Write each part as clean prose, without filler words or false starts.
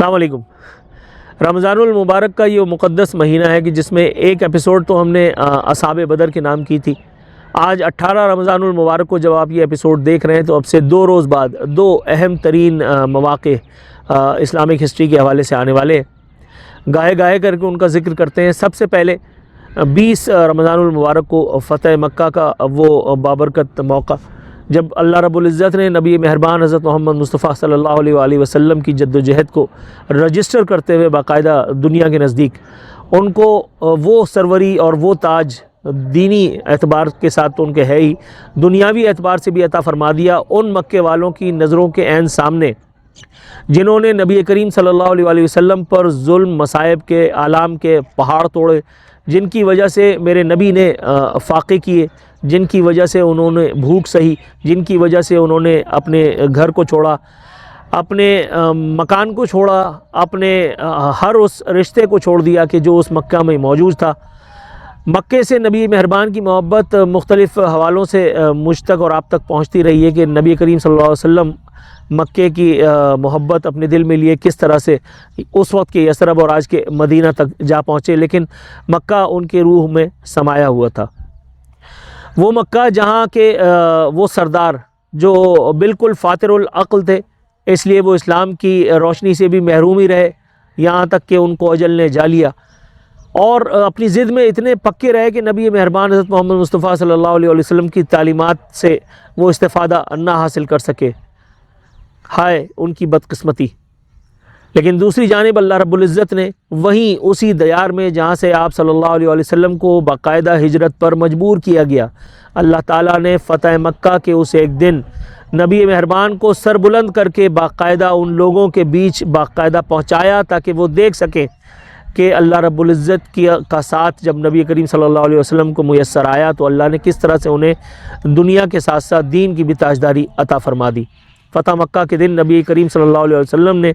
السلام علیکم۔ رمضان المبارک کا یہ مقدس مہینہ ہے کہ جس میں ایک ایپیسوڈ تو ہم نے اصحاب بدر کے نام کی تھی۔ آج 18 رمضان المبارک کو جب آپ یہ ایپیسوڈ دیکھ رہے ہیں تو اب سے 2 روز بعد 2 اہم ترین مواقع اسلامک ہسٹری کے حوالے سے آنے والے ہیں۔ گاہے کر کے ان کا ذکر کرتے ہیں۔ سب سے پہلے 20 رمضان المبارک کو فتح مکہ کا وہ بابرکت موقع جب اللہ رب العزت نے نبی مہربان حضرت محمد مصطفیٰ صلی اللہ علیہ وآلہ وسلم کی جد و جہد کو رجسٹر کرتے ہوئے باقاعدہ دنیا کے نزدیک ان کو وہ سروری اور وہ تاج دینی اعتبار کے ساتھ تو ان کے ہے ہی، دنیاوی اعتبار سے بھی عطا فرما دیا ان مکے والوں کی نظروں کے عین سامنے جنہوں نے نبی کریم صلی اللہ علیہ وآلہ وسلم پر ظلم مصائب کے آلام کے پہاڑ توڑے، جن کی وجہ سے میرے نبی نے فاقے کیے، جن کی وجہ سے انہوں نے بھوک سہی، جن کی وجہ سے انہوں نے اپنے گھر کو چھوڑا، اپنے مکان کو چھوڑا، اپنے ہر اس رشتے کو چھوڑ دیا کہ جو اس مکہ میں موجود تھا۔ مکے سے نبی مہربان کی محبت مختلف حوالوں سے مجھ تک اور آپ تک پہنچتی رہی ہے کہ نبی کریم صلی اللہ علیہ وسلم مکے کی محبت اپنے دل میں لیے کس طرح سے اس وقت کے یثرب اور آج کے مدینہ تک جا پہنچے، لیکن مکہ ان کے روح میں سمایا ہوا تھا۔ وہ مکہ جہاں کے وہ سردار جو بالکل فاطر العقل تھے، اس لیے وہ اسلام کی روشنی سے بھی محروم ہی رہے، یہاں تک کہ ان کو اجل نے جا لیا، اور اپنی ضد میں اتنے پکے رہے کہ نبی مہربان حضرت محمد مصطفیٰ صلی اللہ علیہ وسلم کی تعلیمات سے وہ استفادہ نہ حاصل کر سکے۔ ہائے ان کی بدقسمتی۔ لیکن دوسری جانب اللہ رب العزت نے وہیں اسی دیار میں جہاں سے آپ صلی اللہ علیہ وسلم کو باقاعدہ ہجرت پر مجبور کیا گیا، اللہ تعالیٰ نے فتح مکہ کے اس ایک دن نبی مہربان کو سر بلند کر کے باقاعدہ ان لوگوں کے بیچ باقاعدہ پہنچایا تاکہ وہ دیکھ سکیں کہ اللہ رب العزت کا ساتھ جب نبی کریم صلی اللہ علیہ وسلم کو میسر آیا تو اللہ نے کس طرح سے انہیں دنیا کے ساتھ ساتھ دین کی بھی تاجداری عطا فرما دی۔ فتح مکہ کے دن نبی کریم صلی اللہ علیہ وسلم نے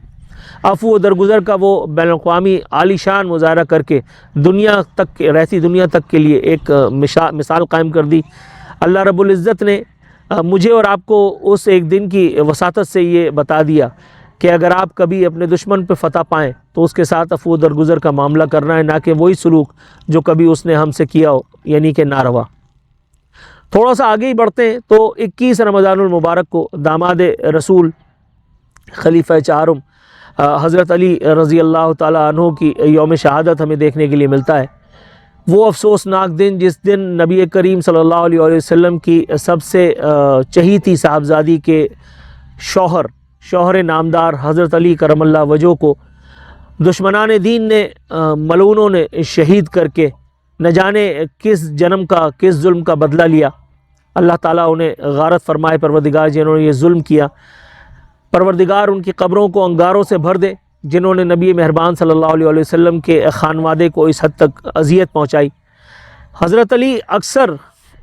عفو و درگزر کا وہ بین الاقوامی عالی شان مظاہرہ کر کے رہتی دنیا تک کے لیے ایک مثال قائم کر دی۔ اللہ رب العزت نے مجھے اور آپ کو اس ایک دن کی وساطت سے یہ بتا دیا کہ اگر آپ کبھی اپنے دشمن پہ فتح پائیں تو اس کے ساتھ عفو و درگزر کا معاملہ کرنا ہے، نہ کہ وہی سلوک جو کبھی اس نے ہم سے کیا ہو، یعنی کہ ناروا۔ تھوڑا سا آگے ہی بڑھتے ہیں تو 21 رمضان المبارک کو داماد رسول خلیفہ چہارم حضرت علی رضی اللہ تعالیٰ عنہ کی یوم شہادت ہمیں دیکھنے کے لیے ملتا ہے۔ وہ افسوسناک دن جس دن نبی کریم صلی اللہ علیہ وسلم کی سب سے چہیتی صاحبزادی کے شوہر نامدار حضرت علی کرم اللہ وجہہ کو دشمنان دین نے ملعونوں نے شہید کر کے نہ جانے کس جنم کا کس ظلم کا بدلہ لیا۔ اللہ تعالیٰ انہیں غارت فرمائے پروردگار جنہوں نے یہ ظلم کیا، پروردگار ان کی قبروں کو انگاروں سے بھر دے جنہوں نے نبی مہربان صلی اللہ علیہ وسلم کے خانوادے کو اس حد تک اذیت پہنچائی۔ حضرت علی اکثر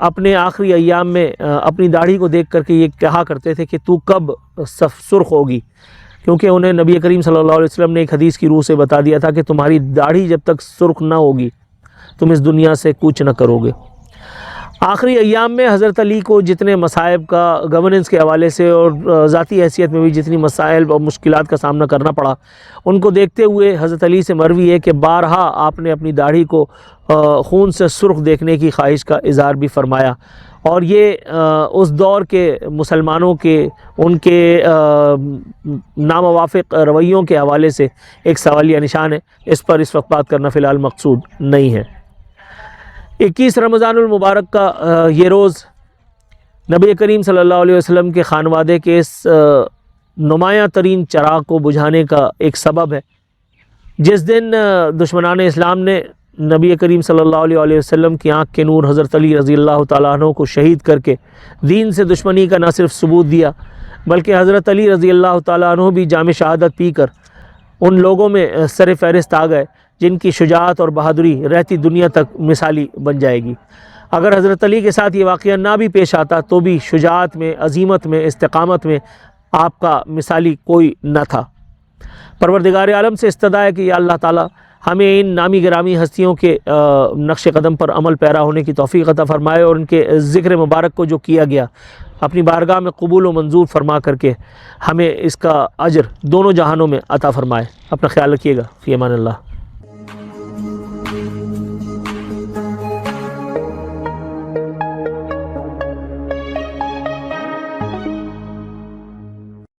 اپنے آخری ایام میں اپنی داڑھی کو دیکھ کر کے یہ کہا کرتے تھے کہ تو کب سرخ ہوگی، کیونکہ انہیں نبی کریم صلی اللہ علیہ وسلم نے ایک حدیث کی روح سے بتا دیا تھا کہ تمہاری داڑھی جب تک سرخ نہ ہوگی تم اس دنیا سے کوچ نہ کرو گے۔ آخری ایام میں حضرت علی کو جتنے مصائب کا گورننس کے حوالے سے اور ذاتی حیثیت میں بھی جتنی مسائل اور مشکلات کا سامنا کرنا پڑا، ان کو دیکھتے ہوئے حضرت علی سے مروی ہے کہ بارہا آپ نے اپنی داڑھی کو خون سے سرخ دیکھنے کی خواہش کا اظہار بھی فرمایا، اور یہ اس دور کے مسلمانوں کے ان کے ناموافق رویوں کے حوالے سے ایک سوالیہ نشان ہے۔ اس پر اس وقت بات کرنا فی الحال مقصود نہیں ہے۔ 21 رمضان المبارک کا یہ روز نبی کریم صلی اللہ علیہ وسلم کے خانوادے کے اس نمایاں ترین چراغ کو بجھانے کا ایک سبب ہے۔ جس دن دشمنان اسلام نے نبی کریم صلی اللہ علیہ وسلم کی آنکھ کے نور حضرت علی رضی اللہ تعالیٰ عنہ کو شہید کر کے دین سے دشمنی کا نہ صرف ثبوت دیا بلکہ حضرت علی رضی اللہ تعالیٰ عنہ بھی جام شہادت پی کر ان لوگوں میں سر فہرست آ گئے جن کی شجاعت اور بہادری رہتی دنیا تک مثالی بن جائے گی۔ اگر حضرت علی کے ساتھ یہ واقعہ نہ بھی پیش آتا تو بھی شجاعت میں، عظیمت میں، استقامت میں آپ کا مثالی کوئی نہ تھا۔ پروردگار عالم سے استدعا ہے کہ یا اللہ تعالیٰ ہمیں ان نامی گرامی ہستیوں کے نقش قدم پر عمل پیرا ہونے کی توفیق عطا فرمائے، اور ان کے ذکر مبارک کو جو کیا گیا اپنی بارگاہ میں قبول و منظور فرما کر کے ہمیں اس کا اجر دونوں جہانوں میں عطا فرمائے۔ اپنا خیال رکھیے گا، فی امان اللہ۔